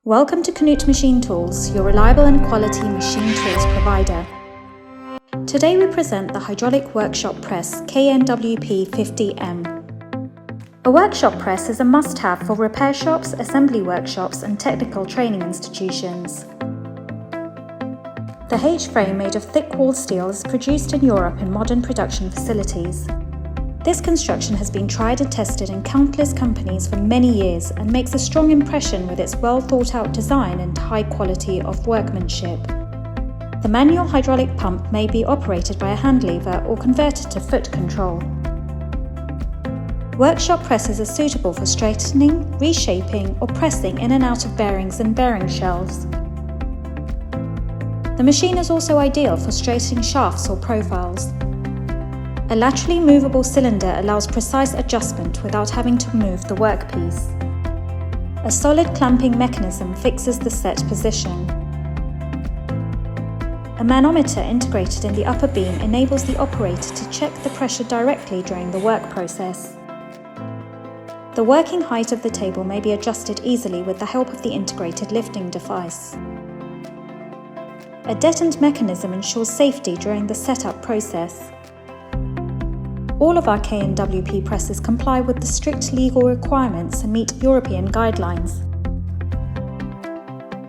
Welcome to KNUTH Machine Tools, your reliable and quality machine tools provider. Today we present the hydraulic workshop press KNWP 50M. A workshop press is a must-have for repair shops, assembly workshops and technical training institutions. The H-frame made of thick-walled steel is produced in Europe in modern production facilities. This construction has been tried and tested in countless companies for many years and makes a strong impression with its well-thought-out design and high quality of workmanship. The manual hydraulic pump may be operated by a hand lever or converted to foot control. Workshop presses are suitable for straightening, reshaping or pressing in and out of bearings and bearing shelves. The machine is also ideal for straightening shafts or profiles. A laterally movable cylinder allows precise adjustment without having to move the workpiece. A solid clamping mechanism fixes the set position. A manometer integrated in the upper beam enables the operator to check the pressure directly during the work process. The working height of the table may be adjusted easily with the help of the integrated lifting device. A detent mechanism ensures safety during the setup process. All of our KNWP presses comply with the strict legal requirements and meet European guidelines.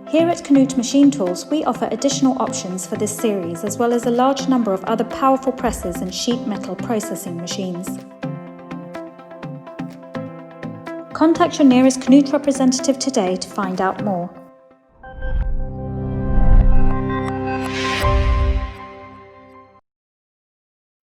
Here at KNUTH Machine Tools, we offer additional options for this series as well as a large number of other powerful presses and sheet metal processing machines. Contact your nearest KNUTH representative today to find out more.